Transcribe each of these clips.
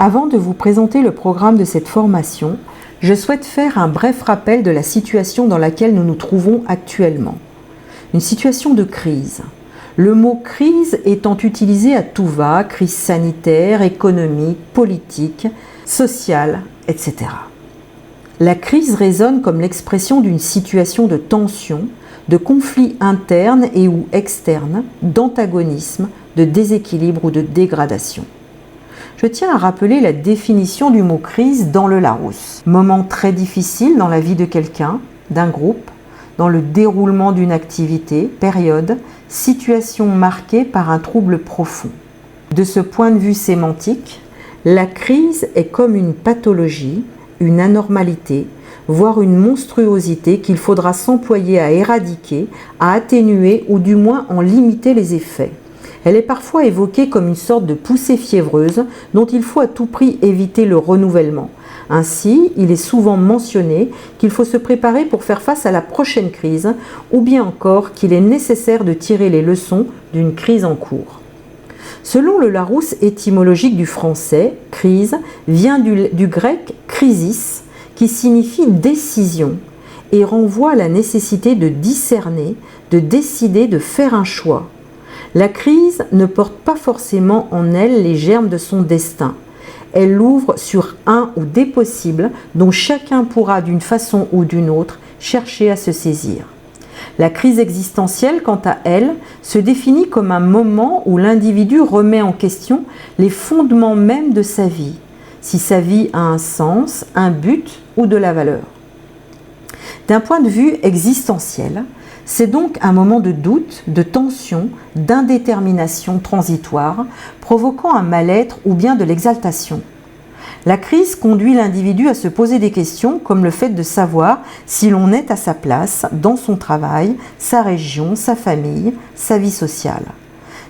Avant de vous présenter le programme de cette formation, je souhaite faire un bref rappel de la situation dans laquelle nous nous trouvons actuellement. Une situation de crise. Le mot crise étant utilisé à tout va, crise sanitaire, économique, politique, sociale, etc. La crise résonne comme l'expression d'une situation de tension, de conflit interne et ou externe, d'antagonisme, de déséquilibre ou de dégradation. Je tiens à rappeler la définition du mot crise dans le Larousse. Moment très difficile dans la vie de quelqu'un, d'un groupe, dans le déroulement d'une activité, période, situation marquée par un trouble profond. De ce point de vue sémantique, la crise est comme une pathologie, une anormalité, voire une monstruosité qu'il faudra s'employer à éradiquer, à atténuer ou du moins en limiter les effets. Elle est parfois évoquée comme une sorte de poussée fiévreuse dont il faut à tout prix éviter le renouvellement. Ainsi, il est souvent mentionné qu'il faut se préparer pour faire face à la prochaine crise ou bien encore qu'il est nécessaire de tirer les leçons d'une crise en cours. Selon le Larousse étymologique du français, crise vient du grec krisis qui signifie décision et renvoie à la nécessité de discerner, de décider, de faire un choix. La crise ne porte pas forcément en elle les germes de son destin. Elle ouvre sur un ou des possibles dont chacun pourra d'une façon ou d'une autre chercher à se saisir. La crise existentielle, quant à elle, se définit comme un moment où l'individu remet en question les fondements mêmes de sa vie, si sa vie a un sens, un but ou de la valeur. D'un point de vue existentiel, c'est donc un moment de doute, de tension, d'indétermination transitoire, provoquant un mal-être ou bien de l'exaltation. La crise conduit l'individu à se poser des questions comme le fait de savoir si l'on est à sa place dans son travail, sa région, sa famille, sa vie sociale.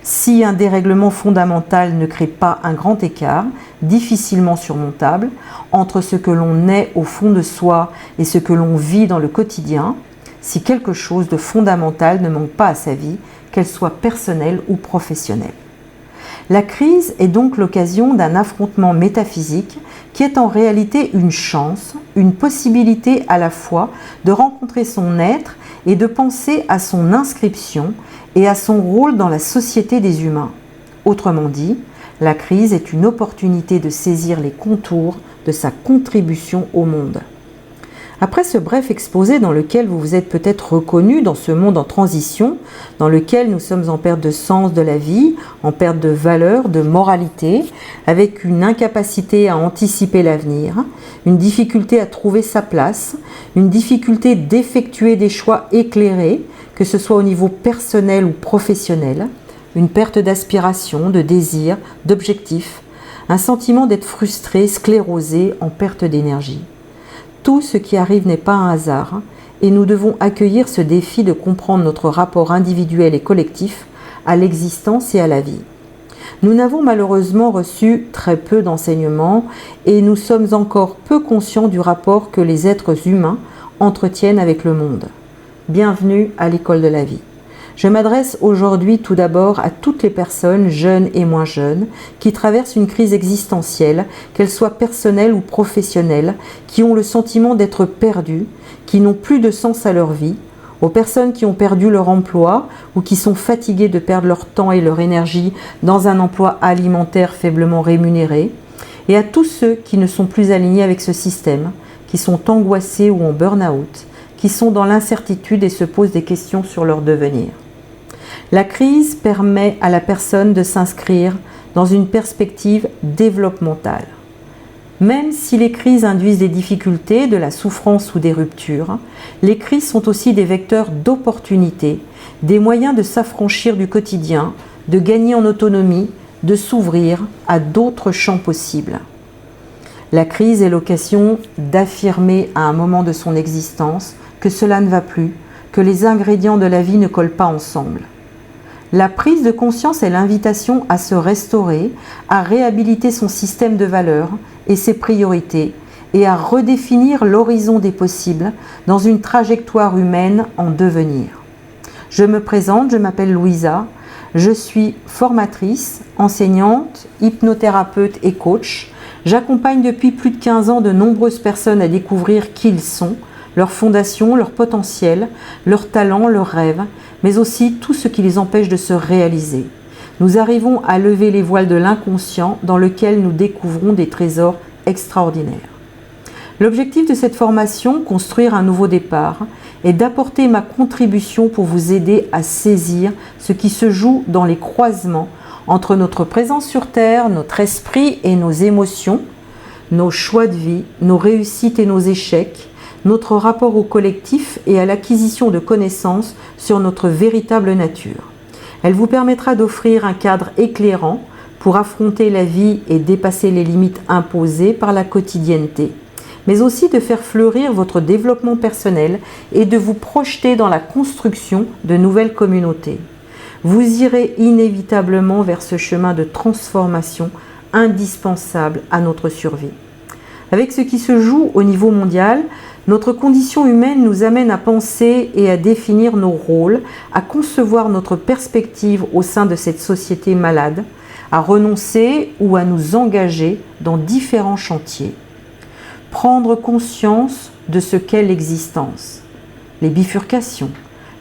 Si un dérèglement fondamental ne crée pas un grand écart, difficilement surmontable, entre ce que l'on est au fond de soi et ce que l'on vit dans le quotidien, si quelque chose de fondamental ne manque pas à sa vie, qu'elle soit personnelle ou professionnelle. La crise est donc l'occasion d'un affrontement métaphysique qui est en réalité une chance, une possibilité à la fois de rencontrer son être et de penser à son inscription et à son rôle dans la société des humains. Autrement dit, la crise est une opportunité de saisir les contours de sa contribution au monde. Après ce bref exposé dans lequel vous vous êtes peut-être reconnu dans ce monde en transition, dans lequel nous sommes en perte de sens de la vie, en perte de valeur, de moralité, avec une incapacité à anticiper l'avenir, une difficulté à trouver sa place, une difficulté d'effectuer des choix éclairés, que ce soit au niveau personnel ou professionnel, une perte d'aspiration, de désir, d'objectif, un sentiment d'être frustré, sclérosé, en perte d'énergie. Tout ce qui arrive n'est pas un hasard et nous devons accueillir ce défi de comprendre notre rapport individuel et collectif à l'existence et à la vie. Nous n'avons malheureusement reçu très peu d'enseignements et nous sommes encore peu conscients du rapport que les êtres humains entretiennent avec le monde. Bienvenue à l'école de la vie. Je m'adresse aujourd'hui tout d'abord à toutes les personnes, jeunes et moins jeunes, qui traversent une crise existentielle, qu'elle soit personnelle ou professionnelle, qui ont le sentiment d'être perdues, qui n'ont plus de sens à leur vie, aux personnes qui ont perdu leur emploi ou qui sont fatiguées de perdre leur temps et leur énergie dans un emploi alimentaire faiblement rémunéré, et à tous ceux qui ne sont plus alignés avec ce système, qui sont angoissés ou en burn-out, qui sont dans l'incertitude et se posent des questions sur leur devenir. La crise permet à la personne de s'inscrire dans une perspective développementale. Même si les crises induisent des difficultés, de la souffrance ou des ruptures, les crises sont aussi des vecteurs d'opportunités, des moyens de s'affranchir du quotidien, de gagner en autonomie, de s'ouvrir à d'autres champs possibles. La crise est l'occasion d'affirmer à un moment de son existence que cela ne va plus, que les ingrédients de la vie ne collent pas ensemble. La prise de conscience est l'invitation à se restaurer, à réhabiliter son système de valeurs et ses priorités et à redéfinir l'horizon des possibles dans une trajectoire humaine en devenir. Je me présente, je m'appelle Louisa, je suis formatrice, enseignante, hypnothérapeute et coach. J'accompagne depuis plus de 15 ans de nombreuses personnes à découvrir qui ils sont, leur fondation, leur potentiel, leurs talents, leurs rêves, mais aussi tout ce qui les empêche de se réaliser. Nous arrivons à lever les voiles de l'inconscient dans lequel nous découvrons des trésors extraordinaires. L'objectif de cette formation, construire un nouveau départ, est d'apporter ma contribution pour vous aider à saisir ce qui se joue dans les croisements entre notre présence sur Terre, notre esprit et nos émotions, nos choix de vie, nos réussites et nos échecs, notre rapport au collectif et à l'acquisition de connaissances sur notre véritable nature. Elle vous permettra d'offrir un cadre éclairant pour affronter la vie et dépasser les limites imposées par la quotidienneté, mais aussi de faire fleurir votre développement personnel et de vous projeter dans la construction de nouvelles communautés. Vous irez inévitablement vers ce chemin de transformation indispensable à notre survie. Avec ce qui se joue au niveau mondial, notre condition humaine nous amène à penser et à définir nos rôles, à concevoir notre perspective au sein de cette société malade, à renoncer ou à nous engager dans différents chantiers. Prendre conscience de ce qu'est l'existence, les bifurcations,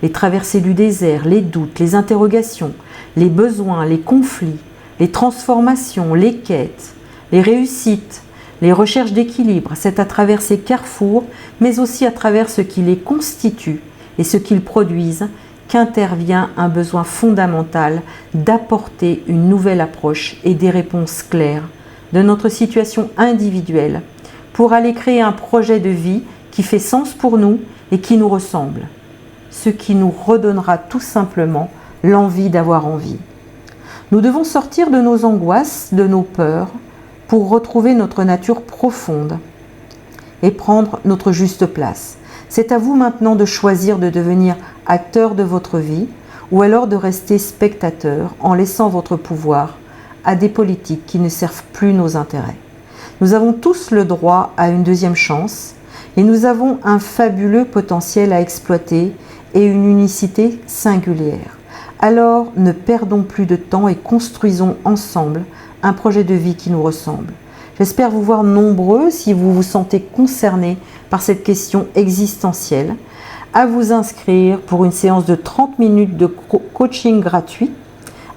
les traversées du désert, les doutes, les interrogations, les besoins, les conflits, les transformations, les quêtes, les réussites, les recherches d'équilibre, c'est à travers ces carrefours, mais aussi à travers ce qui les constitue et ce qu'ils produisent, qu'intervient un besoin fondamental d'apporter une nouvelle approche et des réponses claires de notre situation individuelle pour aller créer un projet de vie qui fait sens pour nous et qui nous ressemble, ce qui nous redonnera tout simplement l'envie d'avoir envie. Nous devons sortir de nos angoisses, de nos peurs, pour retrouver notre nature profonde et prendre notre juste place. C'est à vous maintenant de choisir de devenir acteur de votre vie ou alors de rester spectateur en laissant votre pouvoir à des politiques qui ne servent plus nos intérêts. Nous avons tous le droit à une deuxième chance et nous avons un fabuleux potentiel à exploiter et une unicité singulière. Alors ne perdons plus de temps et construisons ensemble un projet de vie qui nous ressemble. J'espère vous voir nombreux si vous vous sentez concernés par cette question existentielle, à vous inscrire pour une séance de 30 minutes de coaching gratuit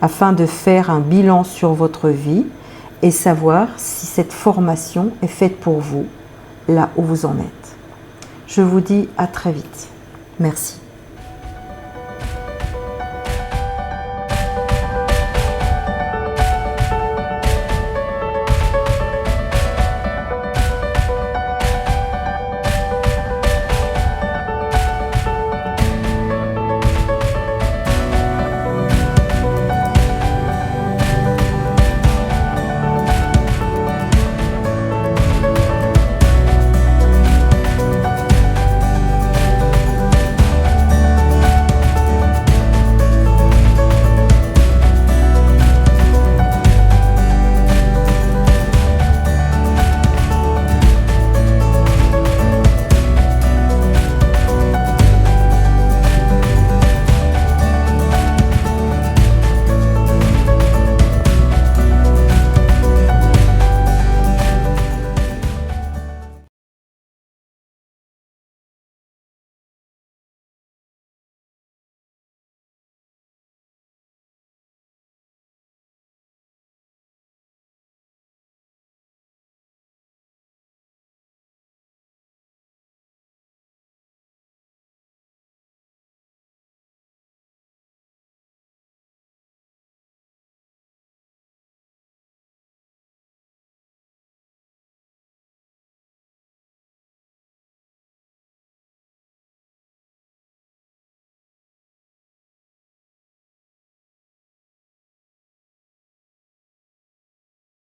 afin de faire un bilan sur votre vie et savoir si cette formation est faite pour vous, là où vous en êtes. Je vous dis à très vite. Merci.